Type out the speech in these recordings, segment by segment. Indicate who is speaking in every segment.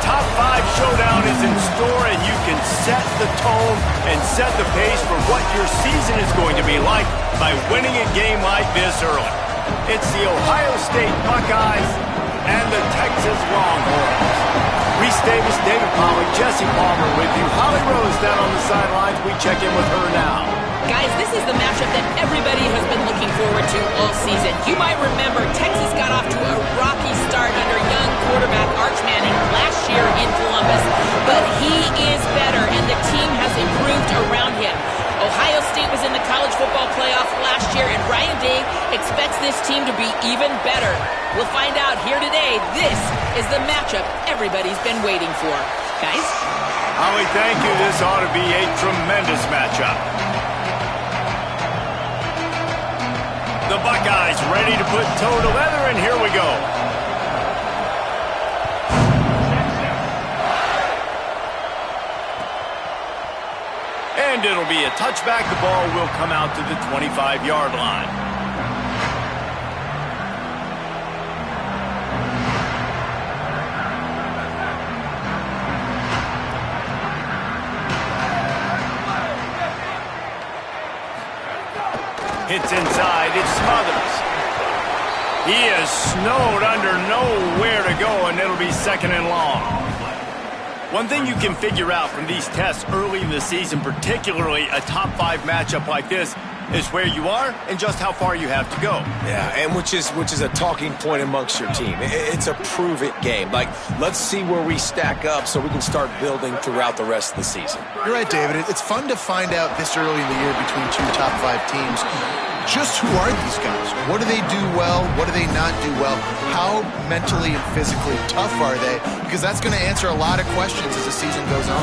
Speaker 1: top 5 showdown is in store, and you can set the tone and set the pace for what your season is going to be like by winning a game like this early. It's the Ohio State Buckeyes and the Texas Longhorns. Reese Davis, David Pollack, Jesse Palmer with you. Holly Rose down on the sidelines. We check in with her now.
Speaker 2: Guys, this is the matchup that everybody has been looking forward to all season. You might remember Texas got off to a rocky start under young quarterback Arch Manning last year in Columbus, but he is better and the team has improved around him. Ohio State was in the college football playoff last year, and Ryan Day expects this team to be even better. We'll find out here today. This is the matchup everybody's been waiting for. Guys?
Speaker 1: Holly, thank you. This ought to be a tremendous matchup. The Buckeyes ready to put toe to leather, and here we go. And it'll be a touchback. The ball will come out to the 25-yard line. Hits inside, it smothers. He is snowed under, nowhere to go, and it'll be second and long. One thing you can figure out from these tests early in the season, particularly a top 5 matchup like this, is where you are and just how far you have to go.
Speaker 3: Yeah, and which is a talking point amongst your team. It's a prove-it game. Like, let's see where we stack up so we can start building throughout the rest of the season.
Speaker 4: You're right, David. It's fun to find out this early in the year between 2 top 5 teams. Just who are these guys? What do they do well? What do they not do well? How mentally and physically tough are they? Because that's going to answer a lot of questions as the season goes on.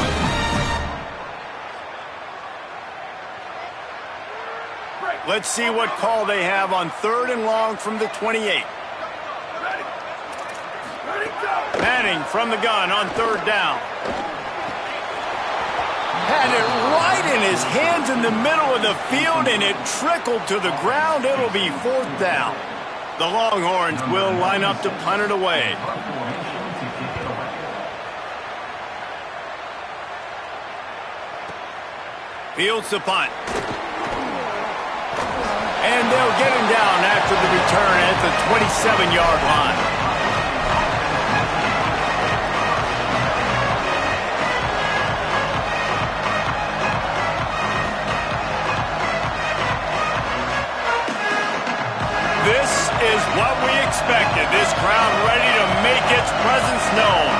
Speaker 1: Let's see what call they have on 3rd and long from the 28. Manning from the gun on 3rd down. Had it right in his hands in the middle of the field, and it trickled to the ground. It'll be 4th down. The Longhorns will line up to punt it away. Fields the punt. And they'll get him down after the return at the 27-yard line. This is what we expected. This crowd ready to make its presence known.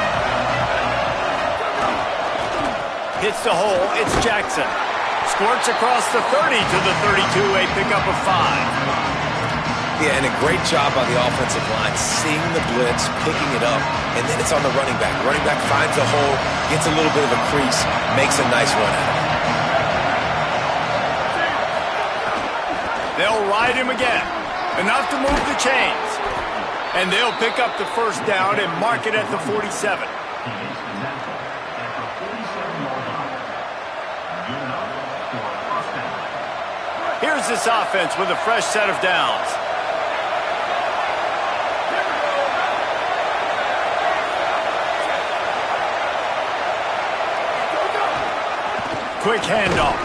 Speaker 1: Hits the hole. It's Jackson. Squirts across the 30 to the 32, a pickup of 5.
Speaker 3: Yeah, and a great job by the offensive line, seeing the blitz, picking it up, and then it's on the running back. Running back finds a hole, gets a little bit of a crease, makes a nice run out of it.
Speaker 1: They'll ride him again. Enough to move the chains. And they'll pick up the 1st down and mark it at the 47. Here's this offense with a fresh set of downs. Quick handoff.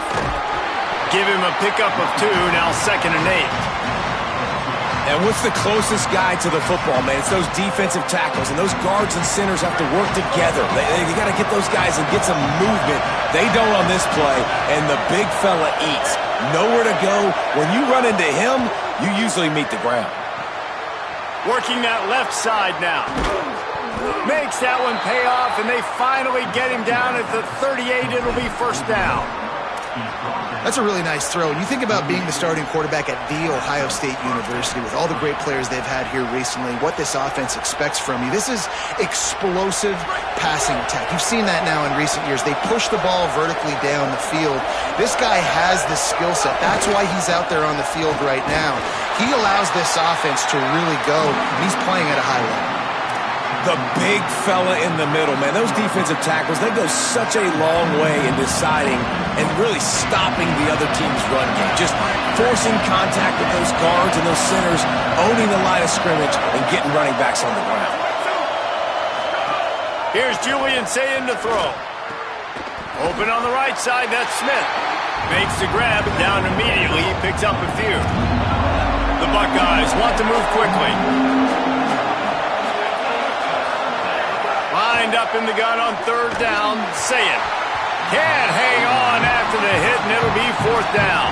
Speaker 1: Give him a pickup of 2, now 2nd and 8.
Speaker 3: And what's the closest guy to the football, man? It's those defensive tackles, and those guards and centers have to work together. They got to get those guys and get some movement. They don't on this play, and the big fella eats. Nowhere to go. When you run into him, you usually meet the ground.
Speaker 1: Working that left side now. Makes that one pay off, and they finally get him down at the 38. It'll be 1st down.
Speaker 4: That's a really nice throw. And you think about being the starting quarterback at The Ohio State University with all the great players they've had here recently, what this offense expects from you. This is explosive passing attack. You've seen that now in recent years. They push the ball vertically down the field. This guy has the skill set. That's why he's out there on the field right now. He allows this offense to really go, and he's playing at a high level.
Speaker 3: The big fella in the middle, man. Those defensive tackles, they go such a long way in deciding and really stopping the other team's run game. Just forcing contact with those guards and those centers, owning the line of scrimmage, and getting running backs on the ground.
Speaker 1: Here's Julian Sayin to throw. Open on the right side, that's Smith. Makes the grab, and down immediately. He picks up a few. The Buckeyes want to move quickly. Lined up in the gun on third down, Sayin. Can't hang on after the hit, and it'll be fourth down.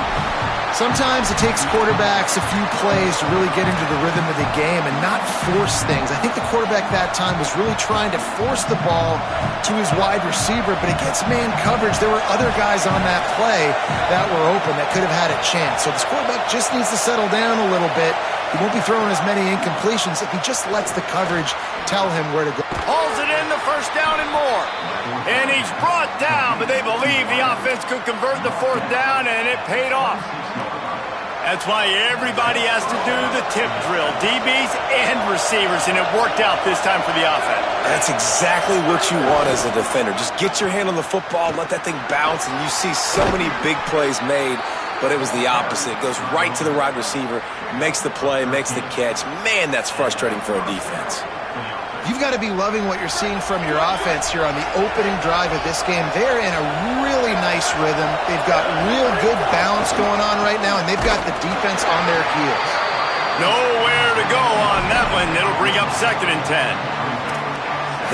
Speaker 4: Sometimes it takes quarterbacks a few plays to really get into the rhythm of the game and not force things. I think the quarterback that time was really trying to force the ball to his wide receiver, but against man coverage, there were other guys on that play that were open that could have had a chance. So this quarterback just needs to settle down a little bit. He won't be throwing as many incompletions if he just lets the coverage tell him where to go.
Speaker 1: Hauls it in, the first down and more. And he's brought down, but they believe the offense could convert the fourth down, and it paid off. That's why everybody has to do the tip drill, DBs and receivers, and it worked out this time for the offense.
Speaker 3: That's exactly what you want as a defender. Just get your hand on the football, let that thing bounce, and you see so many big plays made, but it was the opposite. It goes right to the wide receiver, makes the play, makes the catch. Man, that's frustrating for a defense.
Speaker 4: You've got to be loving what you're seeing from your offense here on the opening drive of this game. They're in a really nice rhythm. They've got real good balance going on right now, and they've got the defense on their heels.
Speaker 1: Nowhere to go on that one. It'll bring up 2nd and 10.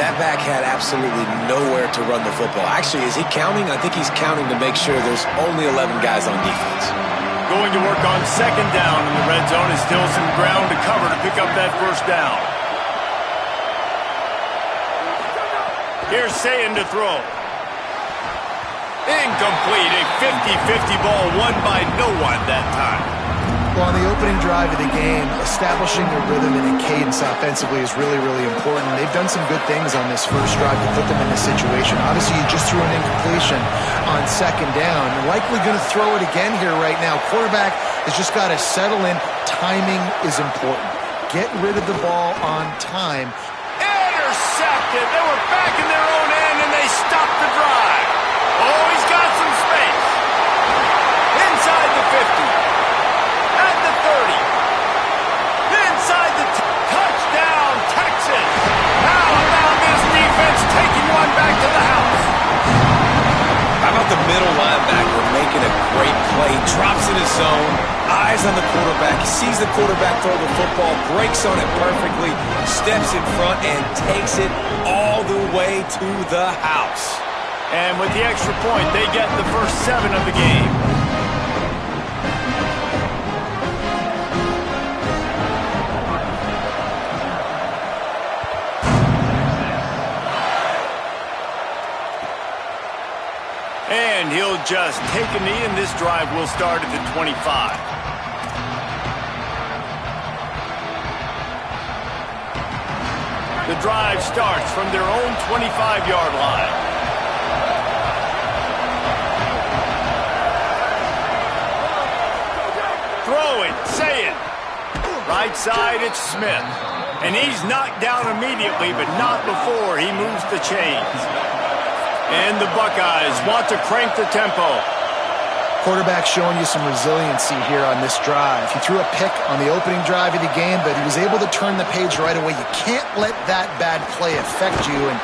Speaker 3: That back had absolutely nowhere to run the football. Actually, is he counting? I think he's counting to make sure there's only 11 guys on defense.
Speaker 1: Going to work on 2nd down in the red zone is still some ground to cover to pick up that first down. Here's Sayin to throw. Incomplete. A 50-50 ball won by no one that time.
Speaker 4: Well, on the opening drive of the game, establishing a rhythm and a cadence offensively is really, really important. They've done some good things on this first drive to put them in this situation. Obviously, you just threw an incompletion on 2nd down. You're likely going to throw it again here right now. Quarterback has just got to settle in. Timing is important. Get rid of the ball on time.
Speaker 1: Intercepted. They were back in their own end, and they stopped the drive. Oh, he's got some space. Inside the 50. At the 30. Inside the touchdown, Texas. How about this defense taking one back to the house?
Speaker 3: How about the middle linebacker making a great play, drops in his zone, eyes on the quarterback, sees the quarterback throw the football, breaks on it perfectly, steps in front, and takes it all the way to the house.
Speaker 1: And with the extra point, they get the first 7 of the game. And he'll just take a knee, and this drive will start at the 25. The drive starts from their own 25-yard line. Throw it, Sayin. Right side, it's Smith. And he's knocked down immediately, but not before he moves the chains. And the Buckeyes want to crank the tempo.
Speaker 4: Quarterback showing you some resiliency here on this drive. He threw a pick on the opening drive of the game, but he was able to turn the page right away. You can't let that bad play affect you, and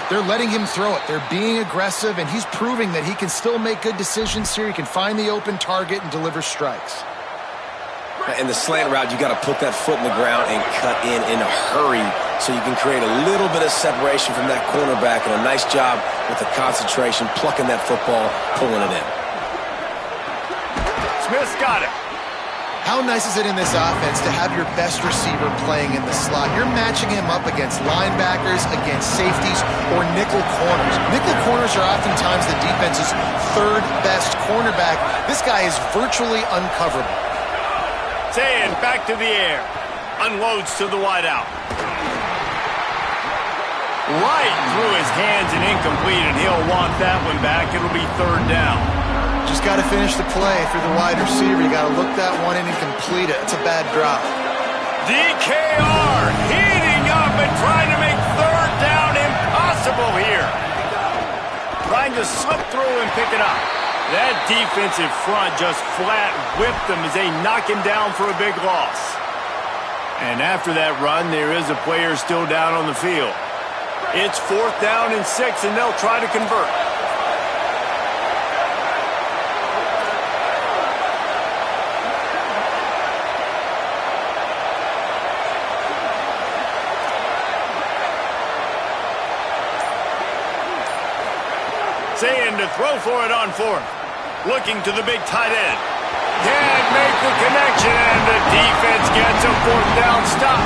Speaker 4: they're letting him throw it. They're being aggressive, and he's proving that he can still make good decisions here. He can find the open target and deliver strikes.
Speaker 3: In the slant route, you got to put that foot in the ground and cut in a hurry so you can create a little bit of separation from that cornerback, and a nice job with the concentration, plucking that football, pulling it in.
Speaker 1: Smith's got it.
Speaker 4: How nice is it in this offense to have your best receiver playing in the slot? You're matching him up against linebackers, against safeties, or nickel corners. Nickel corners are oftentimes the defense's 3rd best cornerback. This guy is virtually uncoverable.
Speaker 1: Sayin back to the air. Unloads to the wideout. Right through his hands and incomplete, and he'll want that one back. It'll be 3rd down.
Speaker 4: Just got to finish the play through the wide receiver. You got to look that one in and complete it. It's a bad drop.
Speaker 1: DKR heating up and trying to make 3rd down impossible here. Trying to slip through and pick it up. That defensive front just flat whipped them as they knock him down for a big loss. And after that run, there is a player still down on the field. It's 4th down and 6, and they'll try to convert. Saying to throw for it on 4th. Looking to the big tight end. Can't make the connection, and the defense gets a 4th down stop.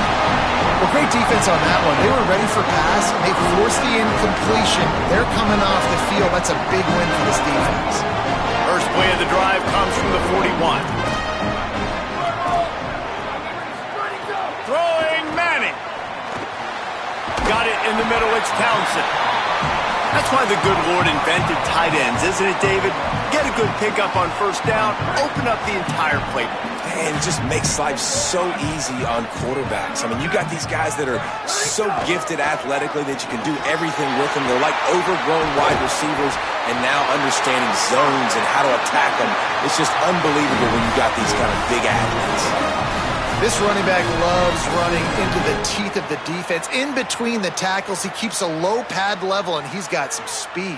Speaker 4: Well, great defense on that one. They were ready for pass. They forced the incompletion. They're coming off the field. That's a big win for this defense.
Speaker 1: First play of the drive comes from the 41. Throwing Manning. Got it in the middle. It's Townsend. That's why the good Lord invented tight ends, isn't it, David? Get a good pickup on 1st down, open up the entire playbook.
Speaker 3: And it just makes life so easy on quarterbacks. I mean, you got these guys that are so gifted athletically that you can do everything with them. They're like overgrown wide receivers, and now understanding zones and how to attack them. It's just unbelievable when you got these kind of big athletes.
Speaker 4: This running back loves running into the teeth of the defense. In between the tackles, he keeps a low pad level, and he's got some speed.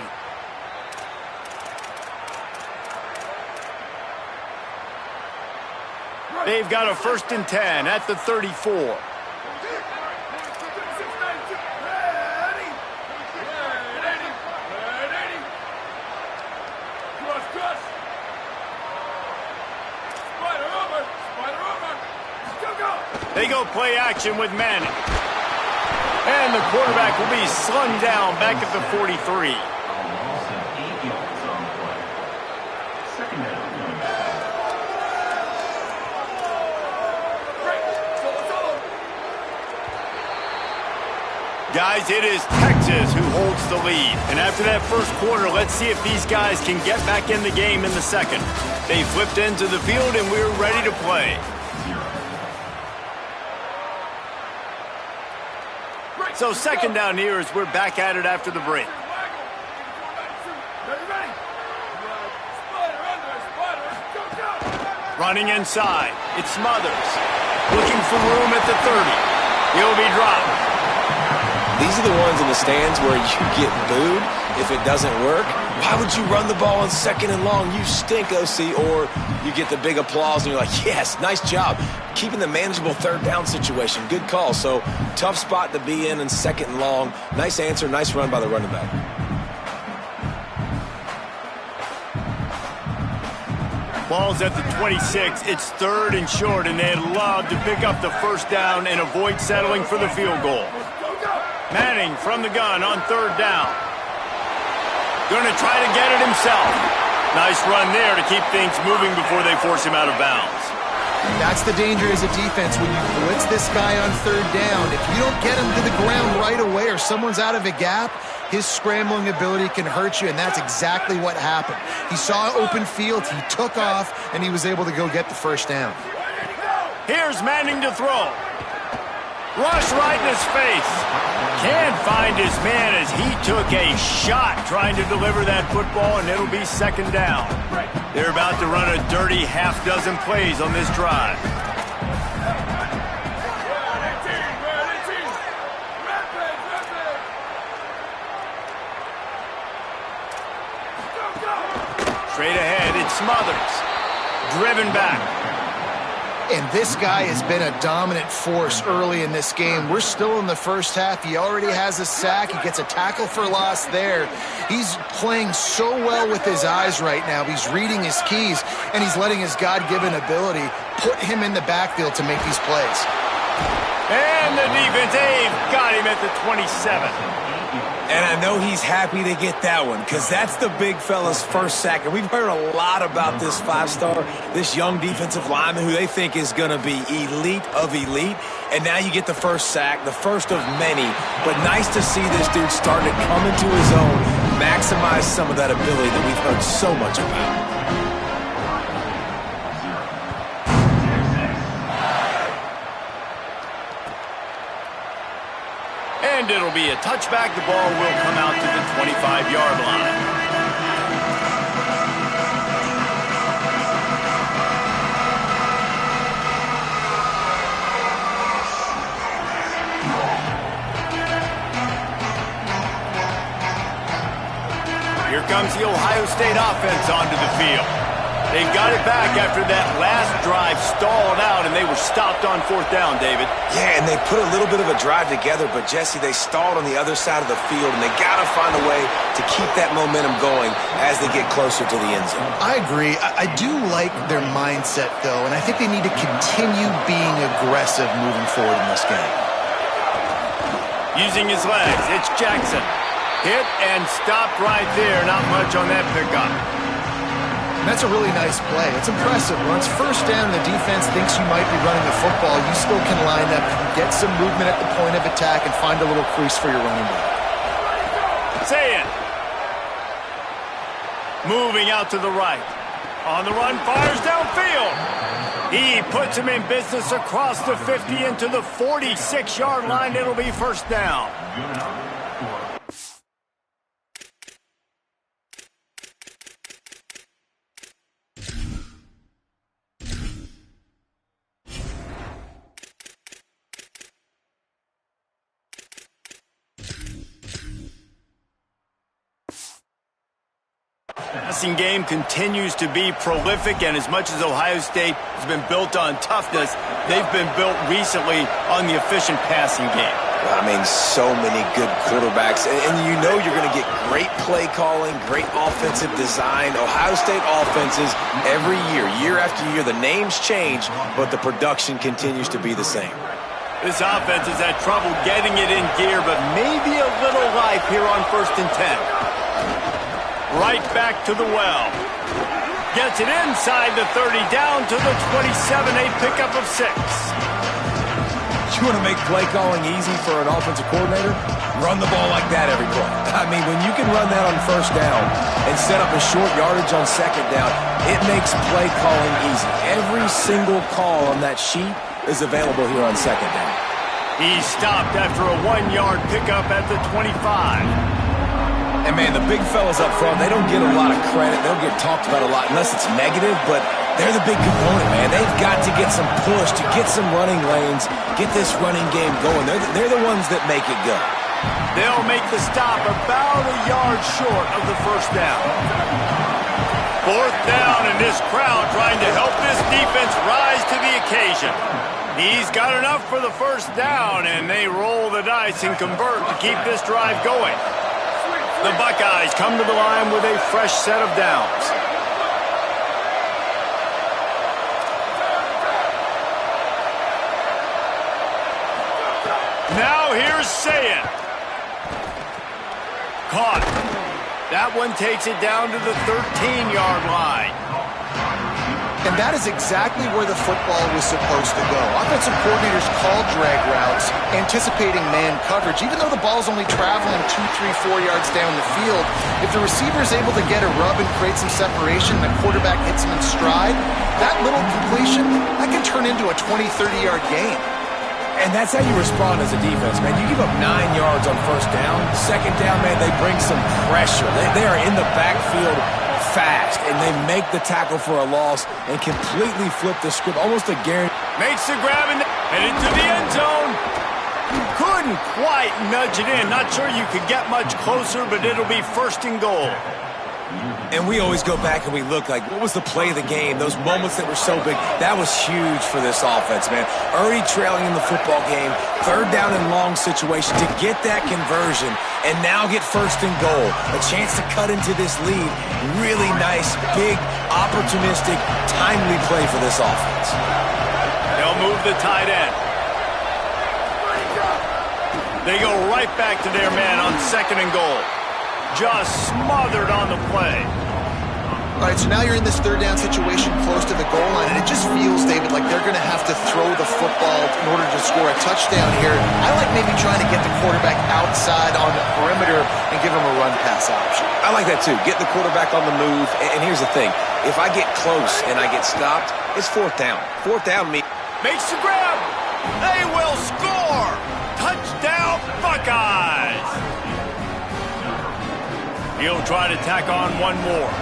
Speaker 1: They've got a 1st and 10 at the 34. They go play action with Manning. And the quarterback will be slung down back at the 43. Guys, it is Texas who holds the lead. And after that first quarter, let's see if these guys can get back in the game in the second. They flipped into the field, and we're ready to play. So 2nd down here as we're back at it after the break. Running inside. It's Smothers. Looking for room at the 30. He'll be dropped.
Speaker 3: These are the ones in the stands where you get booed if it doesn't work. Why would you run the ball on 2nd and long? You stink, OC. Or you get the big applause and you're like, yes, nice job. Keeping the manageable 3rd down situation. Good call. So tough spot to be in 2nd and long. Nice answer, nice run by the running back.
Speaker 1: Ball's at the 26. It's 3rd and short, and they'd love to pick up the 1st down and avoid settling for the field goal. Manning from the gun on 3rd down. Going to try to get it himself. Nice run there to keep things moving before they force him out of bounds.
Speaker 4: That's the danger as a defense when you blitz this guy on 3rd down. If you don't get him to the ground right away or someone's out of a gap, his scrambling ability can hurt you, and that's exactly what happened. He saw open field, he took off, and he was able to go get the 1st down.
Speaker 1: Here's Manning to throw. Rush right in his face. Can't find his man as he took a shot trying to deliver that football, and it'll be 2nd down. They're about to run a dirty half-dozen plays on this drive. Straight ahead, it's Smothers. Driven back.
Speaker 4: And this guy has been a dominant force early in this game. We're still in the 1st half. He already has a sack. He gets a tackle for loss there. He's playing so well with his eyes right now. He's reading his keys, and he's letting his God-given ability put him in the backfield to make these plays.
Speaker 1: And the defense, they've got him at the 27.
Speaker 3: And I know he's happy to get that one because that's the big fella's 1st sack. And we've heard a lot about this 5-star, this young defensive lineman who they think is going to be elite of elite. And now you get the 1st sack, the first of many. But nice to see this dude start to come into his own, maximize some of that ability that we've heard so much about.
Speaker 1: And it'll be a touchback. The ball will come out to the 25-yard line. Here comes the Ohio State offense onto the field. They got it back after that last drive stalled out, and they were stopped on 4th down, David.
Speaker 3: Yeah, and they put a little bit of a drive together, but, Jesse, they stalled on the other side of the field, and they got to find a way to keep that momentum going as they get closer to the end zone.
Speaker 4: I agree. I do like their mindset, though, and I think they need to continue being aggressive moving forward in this game.
Speaker 1: Using his legs, it's Jackson. Hit and stopped right there. Not much on that pickup.
Speaker 4: That's a really nice play. It's impressive. When it's 1st down and the defense thinks you might be running the football, you still can line up, get some movement at the point of attack, and find a little crease for your running back.
Speaker 1: Say it. Moving out to the right. On the run, fires downfield. He puts him in business across the 50 into the 46-yard line. It'll be 1st down. Passing game continues to be prolific, and as much as Ohio State has been built on toughness, they've been built recently on the efficient passing game.
Speaker 3: I mean, so many good quarterbacks, and you know you're going to get great play calling, great offensive design. Ohio State offenses every year after year, the names change, but the production continues to be the same.
Speaker 1: This offense has had trouble getting it in gear, but maybe a little life here on 1st and 10. Right back to the well. Gets it inside the 30, down to the 27, a pickup of 6.
Speaker 3: You want to make play calling easy for an offensive coordinator? Run the ball like that every play. I mean, when you can run that on 1st down and set up a short yardage on 2nd down, it makes play calling easy. Every single call on that sheet is available here on 2nd down.
Speaker 1: He stopped after a 1-yard pickup at the 25.
Speaker 3: And, man, the big fellas up front, they don't get a lot of credit. They don't get talked about a lot unless it's negative, but they're the big component, man. They've got to get some push, to get some running lanes, get this running game going. They're the ones that make it go.
Speaker 1: They'll make the stop about a yard short of the 1st down. 4th down, and this crowd trying to help this defense rise to the occasion. He's got enough for the 1st down, and they roll the dice and convert to keep this drive going. The Buckeyes come to the line with a fresh set of downs. Now here's Sayin. Caught. That one takes it down to the 13-yard line.
Speaker 4: And that is exactly where the football was supposed to go. Offensive coordinators called drag routes, anticipating man coverage. Even though the ball's only traveling 2, 3, 4 yards down the field, if the receiver is able to get a rub and create some separation, the quarterback hits him in stride, that little completion, that can turn into a 20, 30-yard gain.
Speaker 3: And that's how you respond as a defense, man. You give up 9 yards on 1st down. 2nd down, man, they bring some pressure. They are in the backfield fast, and they make the tackle for a loss and completely flip the script, almost a guarantee.
Speaker 1: Makes the grab and headed to the end zone. Couldn't quite nudge it in. Not sure you could get much closer, but it'll be 1st and goal.
Speaker 3: And we always go back and we look like, what was the play of the game? Those moments that were so big, that was huge for this offense, man. Already trailing in the football game, 3rd down and long situation to get that conversion and now get 1st and goal. A chance to cut into this lead. Really nice, big, opportunistic, timely play for this offense.
Speaker 1: They'll move the tight end. They go right back to their man on 2nd and goal. Just smothered on the play.
Speaker 4: All right, so now you're in this 3rd down situation close to the goal line, and it just feels, David, like they're going to have to throw the football in order to score a touchdown here. I like maybe trying to get the quarterback outside on the perimeter and give him a run-pass option.
Speaker 3: I like that, too. Get the quarterback on the move. And here's the thing. If I get close and I get stopped, it's 4th down. 4th down means...
Speaker 1: Makes the grab. They will score. Touchdown, Buckeyes. He'll try to tack on one more.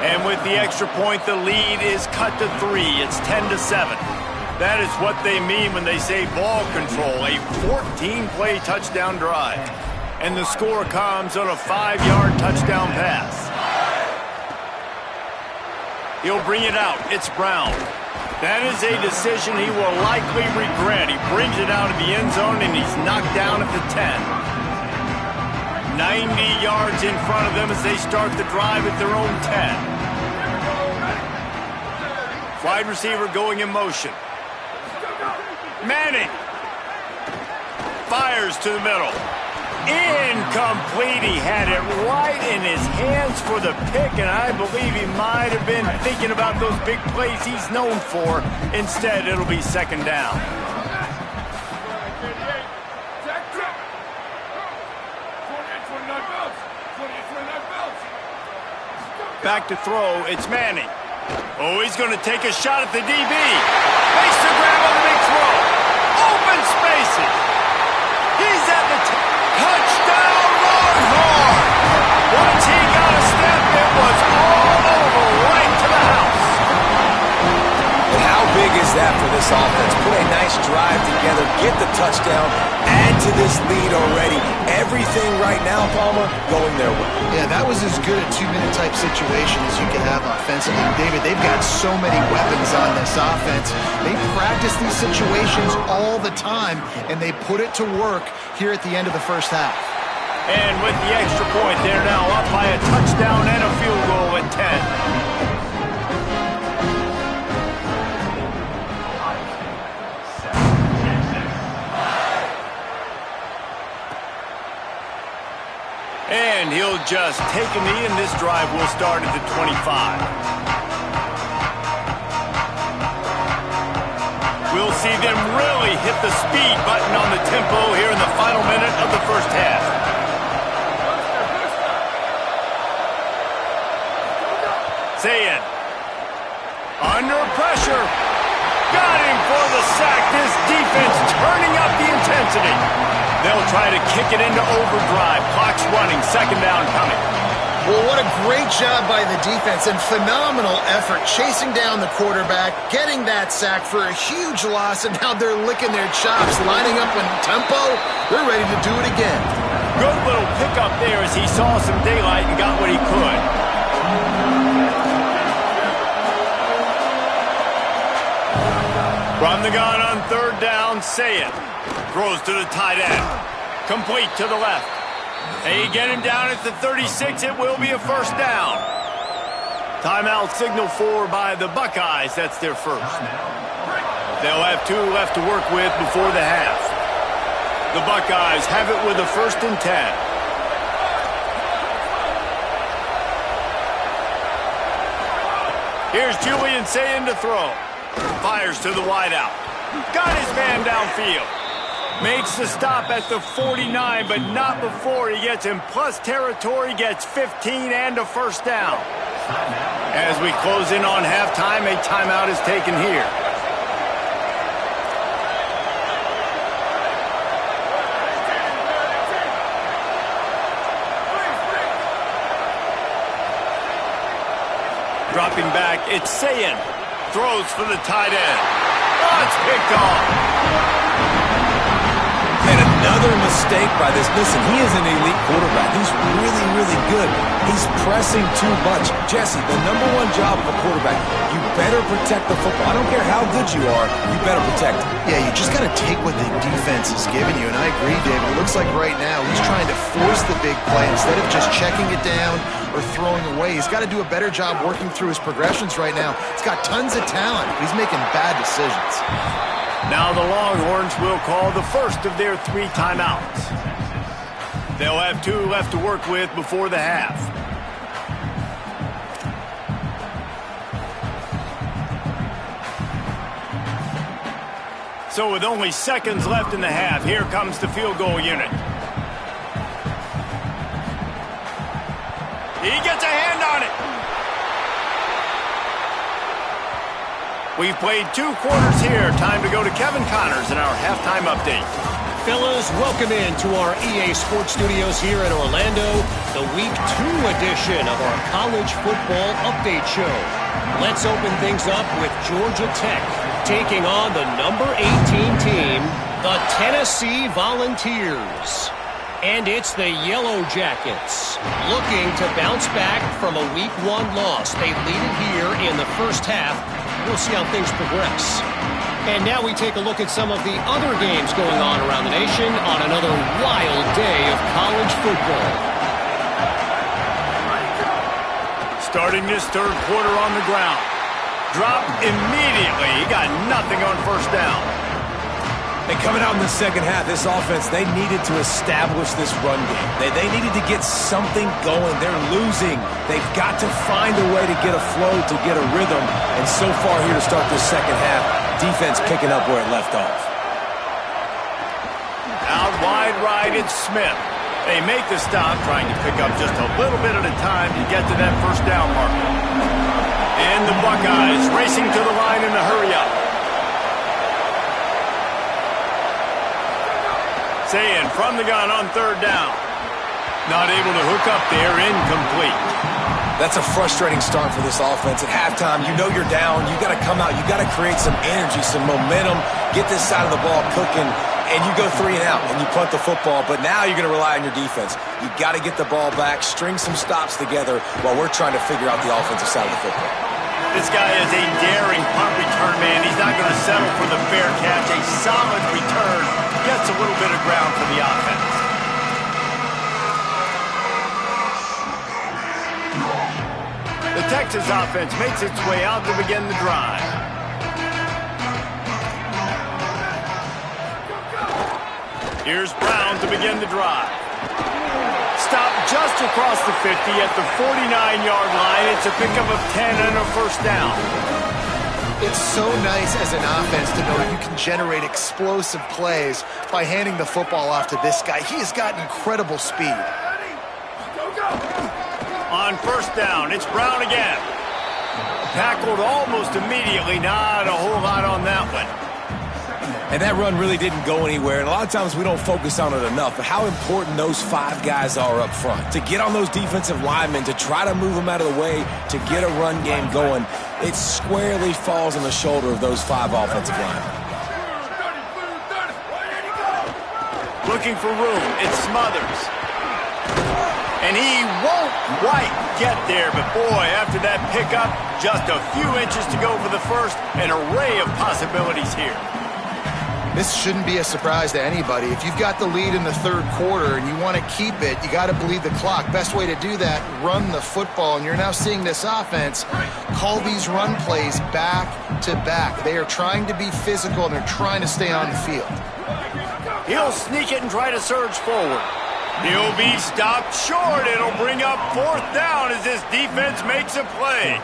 Speaker 1: And with the extra point, the lead is cut to 3. It's 10-7. That is what they mean when they say ball control, a 14-play touchdown drive. And the score comes on a 5-yard touchdown pass. He'll bring it out. It's Brown. That is a decision he will likely regret. He brings it out of the end zone, and he's knocked down at the 10. 90 yards in front of them as they start the drive at their own 10. Wide receiver going in motion. Manning fires to the middle. Incomplete. He had it right in his hands for the pick, and I believe he might have been thinking about those big plays he's known for. Instead, it'll be second down. Back to throw. It's Manning. Oh, he's going to take a shot at the DB. Makes the grab on the big throw. Open spaces. He's at the touchdown, Longhorn. Once he got a step, it was all over, right to the house.
Speaker 3: And how big is that for this offense? Put a nice drive together, get the touchdown, add to this lead already. Everything right now, Palmer, going their way.
Speaker 4: Yeah, that was as good a two-minute type situation as you can have offensively. David, they've got so many weapons on this offense. They practice these situations all the time, and they put it to work here at the end of the first half.
Speaker 1: And with the extra point, they're now up by a touchdown and a field goal at 10. And he'll just take a knee, and this drive will start at the 25. We'll see them really hit the speed button on the tempo here in the final minute of the first half. Saying, under pressure. Got him for the sack. This defense turning up the intensity. They'll try to kick it into overdrive. Clock's running. Second down coming.
Speaker 4: Well, what a great job by the defense and phenomenal effort chasing down the quarterback, getting that sack for a huge loss, and now they're licking their chops, lining up in tempo. They're ready to do it again.
Speaker 1: Good little pickup there as he saw some daylight and got what he could. From the gun on third down, Sayet throws to the tight end. Complete to the left. They get him down at the 36. It will be a first down. Timeout signal for by the Buckeyes. That's their first. They'll have 2 left to work with before the half. The Buckeyes have it with a 1st and 10. Here's Julian Sayin to throw. Fires to the wideout. Got his man downfield. Makes the stop at the 49, but not before he gets in plus territory, gets 15 and a first down. As we close in on halftime, a timeout is taken here. Dropping back, it's Sayin. Throws for the tight end. Oh, it's picked off.
Speaker 3: And another mistake by this. Listen, he is an elite quarterback. He's really, really good. He's pressing too much. Jesse, the #1 job of a quarterback, you better protect the football. I don't care how good you are, you better protect it.
Speaker 4: Yeah, you just got to take what the defense is giving you, and I agree, David. It looks like right now he's trying to force the big play instead of just checking it down or throwing away. He's got to do a better job working through his progressions right now. He's got tons of talent, but he's making bad decisions.
Speaker 1: Now the Longhorns will call the first of their 3 timeouts. They'll have 2 left to work with before the half. So with only seconds left in the half, here comes the field goal unit. He gets a hand on it. We've played 2 quarters here. Time to go to Kevin Connors in our halftime update.
Speaker 5: Fellas, welcome in to our EA Sports Studios here in Orlando, the Week 2 edition of our College Football Update Show. Let's open things up with Georgia Tech taking on the number 18 team, the Tennessee Volunteers. And it's the Yellow Jackets looking to bounce back from a Week 1 loss. They lead it here in the first half. We'll see how things progress. And now we take a look at some of the other games going on around the nation on another wild day of college football.
Speaker 1: Starting this third quarter on the ground. Dropped immediately. He got nothing on first down.
Speaker 3: And coming out in the second half, this offense, they needed to establish this run game. They needed to get something going. They're losing. They've got to find a way to get a flow, to get a rhythm. And so far here to start this second half, defense picking up where it left off.
Speaker 1: Out wide right, it's Smith. They make the stop, trying to pick up just a little bit at a time to get to that first down marker. And the Buckeyes racing to the line in a hurry-up. Saying from the gun on third down. Not able to hook up there, incomplete.
Speaker 3: That's a frustrating start for this offense. At halftime, you know you're down. You got to come out. You got to create some energy, some momentum, get this side of the ball cooking, and you go 3 and out, and you punt the football. But now you're going to rely on your defense. You got to get the ball back, string some stops together while we're trying to figure out the offensive side of the football.
Speaker 1: This guy is a daring punt return man. He's not going to settle for the fair catch. A solid return gets a little bit of ground for the offense. The Texas offense makes its way out to begin the drive. Here's Brown to begin the drive. Stop just across the 50 at the 49-yard line. It's a pickup of 10 and a first down.
Speaker 4: It's so nice as an offense to know you can generate explosive plays by handing the football off to this guy. He has got incredible speed.
Speaker 1: On first down, it's Brown again. Tackled almost immediately. Not a whole lot on that one.
Speaker 3: And that run really didn't go anywhere. And a lot of times we don't focus on it enough. But how important those 5 guys are up front. To get on those defensive linemen, to try to move them out of the way, to get a run game going, it squarely falls on the shoulder of those 5 offensive linemen.
Speaker 1: Looking for room. It's Smothers. And he won't quite get there. But boy, after that pickup, just a few inches to go for the first. An array of possibilities here.
Speaker 4: This shouldn't be a surprise to anybody. If you've got the lead in the third quarter and you want to keep it, you got to bleed the clock. Best way to do that, run the football. And you're now seeing this offense call these run plays back to back. They are trying to be physical and they're trying to stay on the field.
Speaker 1: He'll sneak it and try to surge forward. He'll be stopped short. It'll bring up fourth down as this defense makes a play.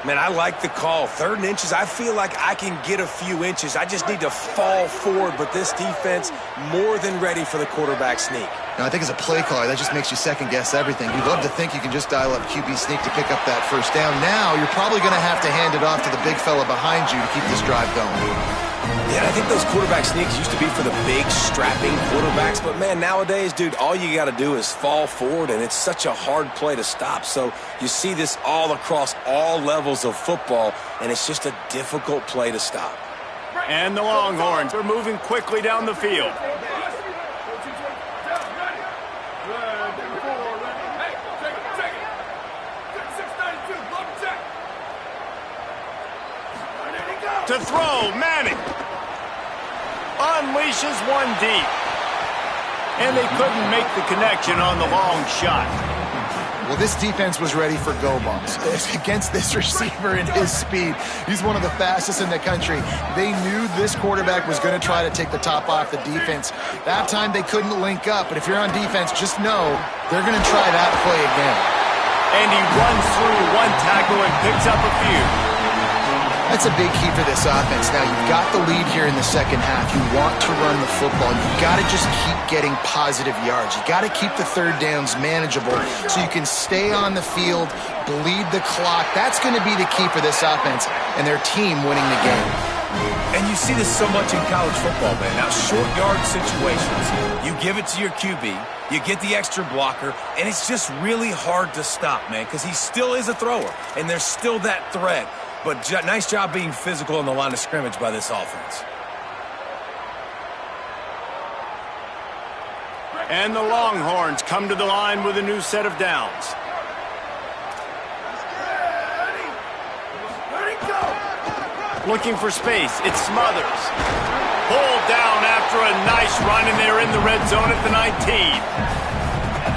Speaker 3: Man, I like the call. 3rd and inches, I feel like I can get a few inches. I just need to fall forward, but this defense more than ready for the quarterback sneak.
Speaker 4: Now, I think as a play caller, that just makes you second-guess everything. You'd love to think you can just dial up QB sneak to pick up that first down. Now, you're probably going to have to hand it off to the big fella behind you to keep this drive going.
Speaker 3: Yeah, I think those quarterback sneaks used to be for the big, strapping quarterbacks. But, man, nowadays, dude, all you got to do is fall forward, and it's such a hard play to stop. So you see this all across all levels of football, and it's just a difficult play to stop.
Speaker 1: And the Longhorns are moving quickly down the field. To throw, Manning. Unleashes one deep. And they couldn't make the connection on the long shot.
Speaker 4: Well, this defense was ready for go balls. Against this receiver and his speed, he's one of the fastest in the country. They knew this quarterback was going to try to take the top off the defense. That time they couldn't link up, but if you're on defense, just know they're going to try that play again.
Speaker 1: And he runs through one tackle and picks up a few.
Speaker 4: That's a big key for this offense. Now, you've got the lead here in the second half. You want to run the football. You've got to just keep getting positive yards. You got to keep the third downs manageable so you can stay on the field, bleed the clock. That's going to be the key for this offense and their team winning the game.
Speaker 3: And you see this so much in college football, man. Now, short yard situations, you give it to your QB, you get the extra blocker, and it's just really hard to stop, man, because he still is a thrower, and there's still that threat. But nice job being physical on the line of scrimmage by this offense.
Speaker 1: And the Longhorns come to the line with a new set of downs. Looking for space. It's Smothers. Pulled down after a nice run, and they're in the red zone at the 19.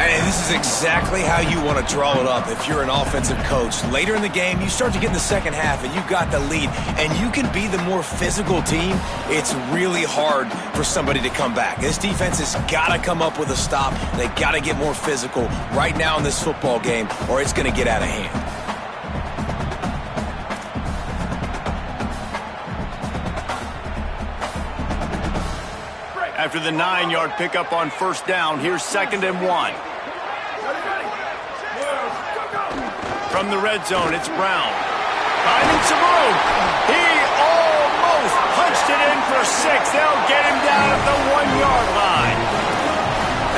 Speaker 3: And this is exactly how you want to draw it up if you're an offensive coach. Later in the game, you start to get in the second half, and you've got the lead, and you can be the more physical team. It's really hard for somebody to come back. This defense has got to come up with a stop. They got to get more physical right now in this football game, or it's going to get out of hand.
Speaker 1: After the 9-yard pickup on first down, here's 2nd and 1. From the red zone, it's Brown. Finding some room. He almost punched it in for 6. They'll get him down at the 1-yard line.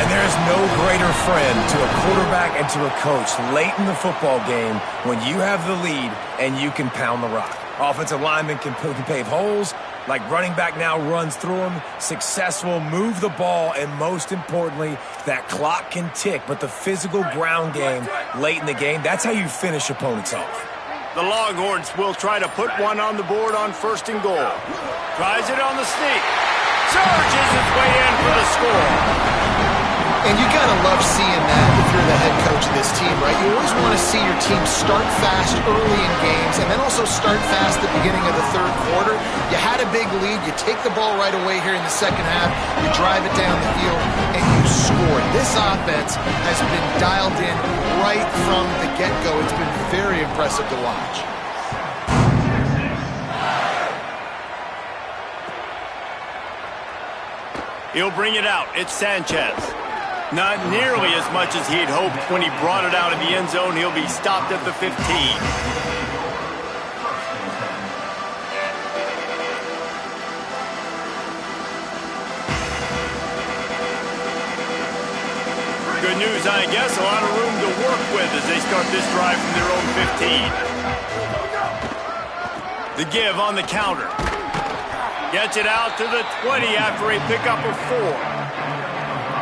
Speaker 3: And there is no greater friend to a quarterback and to a coach late in the football game when you have the lead and you can pound the rock. Offensive linemen can pave holes, like running back now runs through them, successful, move the ball, and most importantly, that clock can tick. But the physical ground game late in the game, that's how you finish opponents off.
Speaker 1: The Longhorns will try to put one on the board on 1st and goal. Tries it on the sneak. Surges his way in for the score.
Speaker 4: And you got to love seeing that if you're the head coach of this team, right? You always want to see your team start fast early in games and then also start fast at the beginning of the 3rd quarter. You had a big lead. You take the ball right away here in the second half. You drive it down the field, and you score. This offense has been dialed in right from the get-go. It's been very impressive to watch.
Speaker 1: He'll bring it out. It's Sanchez. Not nearly as much as he'd hoped when he brought it out of the end zone. He'll be stopped at the 15. Good news, I guess. A lot of room to work with as they start this drive from their own 15. The give on the counter. Gets it out to the 20 after a pickup of 4.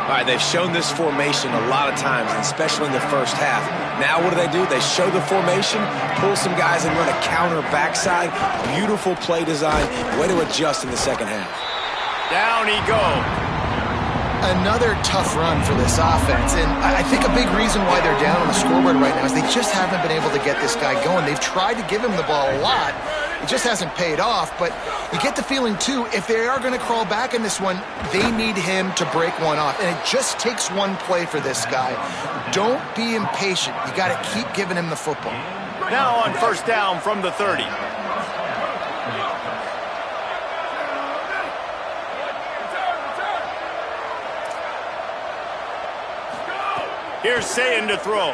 Speaker 3: All right, they've shown this formation a lot of times, especially in the first half. Now what do? They show the formation, pull some guys and run a counter backside. Beautiful play design. Way to adjust in the second half.
Speaker 1: Down he goes.
Speaker 4: Another tough run for this offense, and I think a big reason why they're down on the scoreboard right now is they just haven't been able to get this guy going. They've tried to give him the ball a lot. It just hasn't paid off, but you get the feeling, too, if they are going to crawl back in this one, they need him to break one off, and it just takes one play for this guy. Don't be impatient. You got to keep giving him the football.
Speaker 1: Now on first down from the 30. Here's Sayin to throw.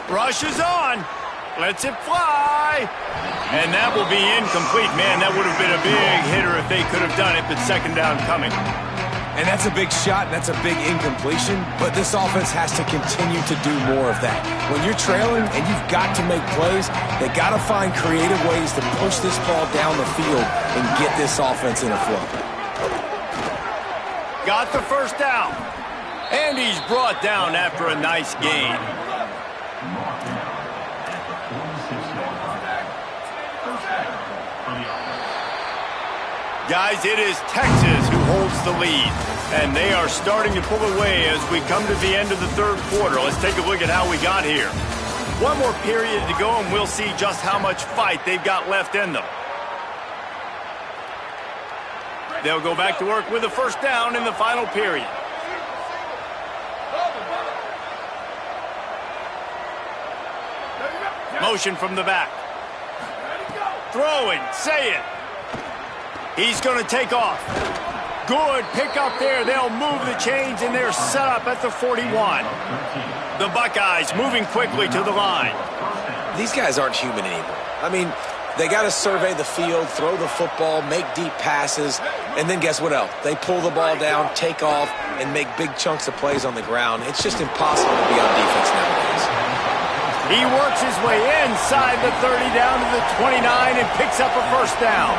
Speaker 1: Rushes on. Lets it fly. And that will be incomplete. Man, that would have been a big hitter if they could have done it, but 2nd down coming.
Speaker 3: And that's a big shot, and that's a big incompletion, but this offense has to continue to do more of that. When you're trailing and you've got to make plays, they got to find creative ways to push this ball down the field and get this offense in a flow.
Speaker 1: Got the first down. And he's brought down after a nice gain. Guys, it is Texas who holds the lead. And they are starting to pull away as we come to the end of the 3rd quarter. Let's take a look at how we got here. One more period to go, and we'll see just how much fight they've got left in them. They'll go back to work with a first down in the final period. Motion from the back. Throwing, say it. He's going to take off. Good pick up there. They'll move the chains, and they're set up at the 41. The Buckeyes moving quickly to the line.
Speaker 3: These guys aren't human anymore. I mean, they got to survey the field, throw the football, make deep passes, and then guess what else? They pull the ball down, take off, and make big chunks of plays on the ground. It's just impossible to be on defense nowadays.
Speaker 1: He works his way inside the 30 down to the 29 and picks up a first down.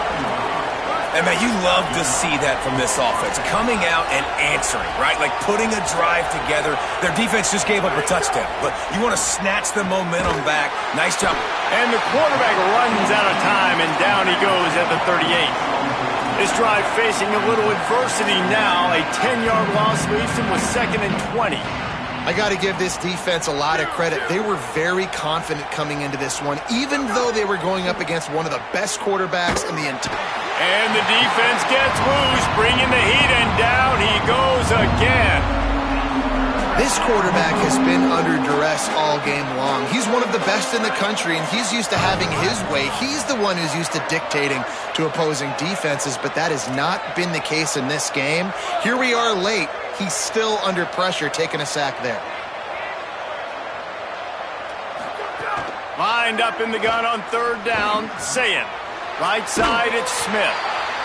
Speaker 3: And, man, you love to see that from this offense, coming out and answering, right? Like putting a drive together. Their defense just gave up a touchdown, but you want to snatch the momentum back. Nice job.
Speaker 1: And the quarterback runs out of time, and down he goes at the 38. This drive facing a little adversity now. A 10-yard loss leaves him with 2nd and 20.
Speaker 4: I got to give this defense a lot of credit. They were very confident coming into this one, even though they were going up against one of the best quarterbacks in the entire...
Speaker 1: And the defense gets loose, bringing the heat, and down he goes again.
Speaker 4: This quarterback has been under duress all game long. He's one of the best in the country, and he's used to having his way. He's the one who's used to dictating to opposing defenses, but that has not been the case in this game. Here we are late. He's still under pressure, taking a sack there.
Speaker 1: Lined up in the gun on 3rd down, Sayin. Right side, it's Smith.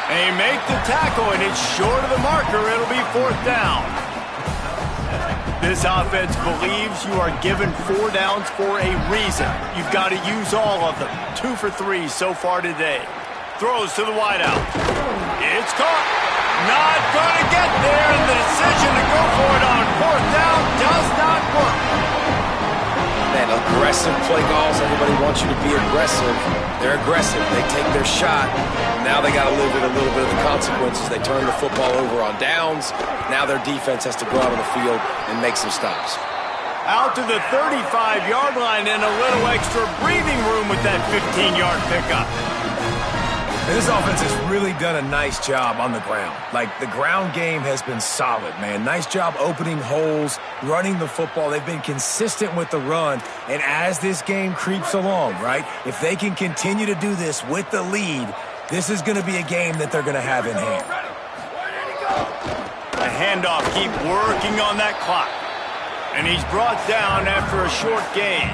Speaker 1: They make the tackle, and it's short of the marker. It'll be 4th down. This offense believes you are given 4 downs for a reason. You've got to use all of them. 2 for 3 so far today. Throws to the wideout. It's caught. Not going to get there, and the decision to go for it on 4th down does not work.
Speaker 3: Man, aggressive play calls. Everybody wants you to be aggressive. They're aggressive. They take their shot. Now they got to live with a little bit of the consequences. They turn the football over on downs. Now their defense has to go out on the field and make some stops.
Speaker 1: Out to the 35-yard line and a little extra breathing room with that 15-yard pickup.
Speaker 3: And this offense has really done a nice job on the ground. Like, the ground game has been solid, man. Nice job opening holes, running the football. They've been consistent with the run. And as this game creeps along, right, if they can continue to do this with the lead, this is going to be a game that they're going to have in hand.
Speaker 1: A handoff, keep working on that clock. And he's brought down after a short gain.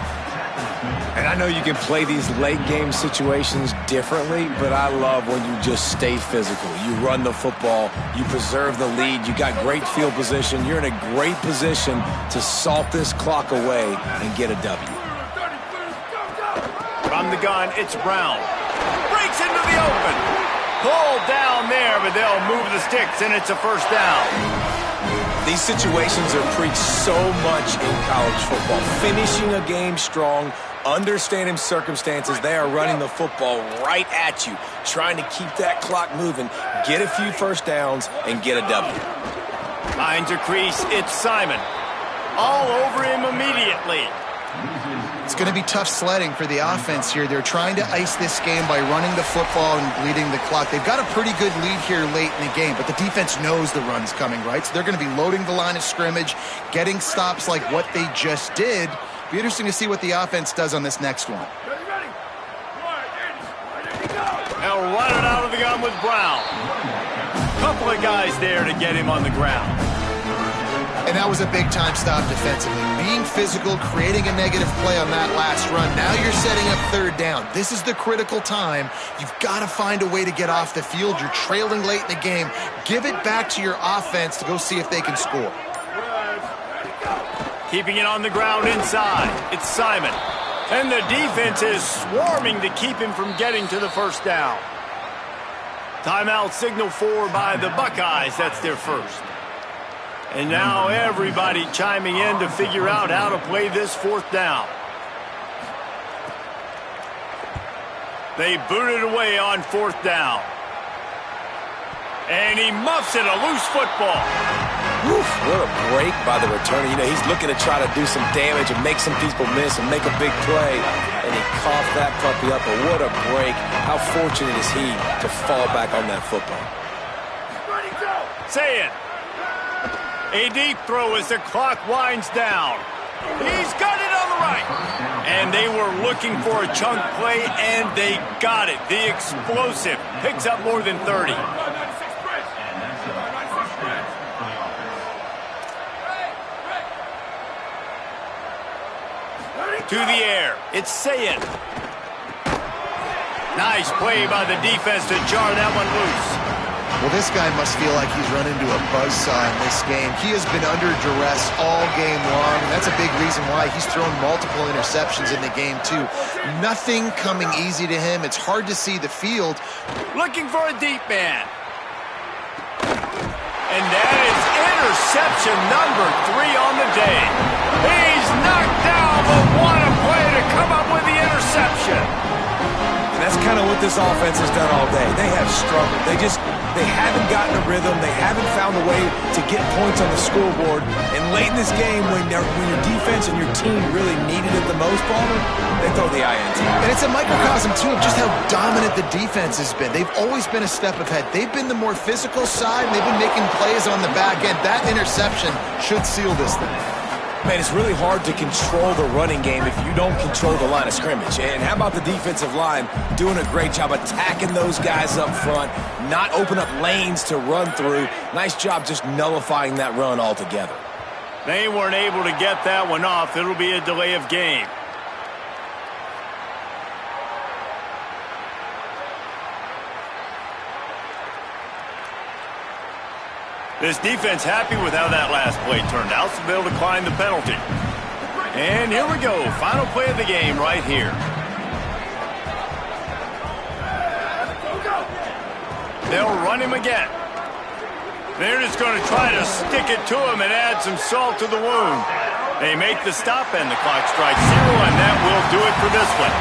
Speaker 3: And I know you can play these late game situations differently, but I love when you just stay physical. You run the football, you preserve the lead, you got great field position, you're in a great position to salt this clock away and get a W.
Speaker 1: From the gun, it's Brown. Breaks into the open. Pulled down there, but they'll move the sticks, and it's a 1st down.
Speaker 3: These situations are preached so much in college football. Finishing a game strong, understanding circumstances. They are running the football right at you, trying to keep that clock moving, get a few 1st downs, and get a W.
Speaker 1: Finds a crease. It's Simon. All over him immediately.
Speaker 4: It's going to be tough sledding for the offense here. They're trying to ice this game by running the football and bleeding the clock. They've got a pretty good lead here late in the game, but the defense knows the run's coming, right? So they're going to be loading the line of scrimmage, getting stops like what they just did. Be interesting to see what the offense does on this next one.
Speaker 1: They'll run it out of the gun with Brown. Couple of guys there to get him on the ground.
Speaker 4: And that was a big-time stop defensively. Being physical, creating a negative play on that last run. Now you're setting up 3rd down. This is the critical time. You've got to find a way to get off the field. You're trailing late in the game. Give it back to your offense to go see if they can score.
Speaker 1: Keeping it on the ground inside. It's Simon. And the defense is swarming to keep him from getting to the 1st down. Timeout signal for by the Buckeyes. That's their 1st. And now everybody chiming in to figure out how to play this 4th down. They boot it away on 4th down. And he muffs it, a loose football.
Speaker 3: Woof, what a break by the returner. You know, he's looking to try to do some damage and make some people miss and make a big play. And he coughed that puppy up, but what a break. How fortunate is he to fall back on that football.
Speaker 1: Say it. A deep throw as the clock winds down. He's got it on the right. And they were looking for a chunk play, and they got it. The explosive picks up more than 30. To the air. It's Sayin. Nice play by the defense to jar that one loose.
Speaker 4: Well, this guy must feel like he's run into a buzzsaw in this game. He has been under duress all game long, and that's a big reason why he's thrown multiple interceptions in the game, too. Nothing coming easy to him. It's hard to see the field.
Speaker 1: Looking for a deep man. And that is interception number 3 on the day. He's knocked down, but what a play to come up with the interception.
Speaker 3: And that's kind of what this offense has done all day. They have struggled. They haven't gotten a rhythm. They haven't found a way to get points on the scoreboard. And late in this game, when your defense and your team really needed it the most, Palmer, they throw the INT.
Speaker 4: And it's a microcosm, too, of just how dominant the defense has been. They've always been a step ahead. They've been the more physical side, and they've been making plays on the back end. That interception should seal this thing.
Speaker 3: Man, it's really hard to control the running game if you don't control the line of scrimmage. And how about the defensive line doing a great job attacking those guys up front, not open up lanes to run through. Nice job just nullifying that run altogether.
Speaker 1: They weren't able to get that one off. It'll be a delay of game. This defense happy with how that last play turned out, so they'll decline the penalty. And here we go. Final play of the game right here. They'll run him again. They're just going to try to stick it to him and add some salt to the wound. They make the stop and the clock strikes 0, and that will do it for this one.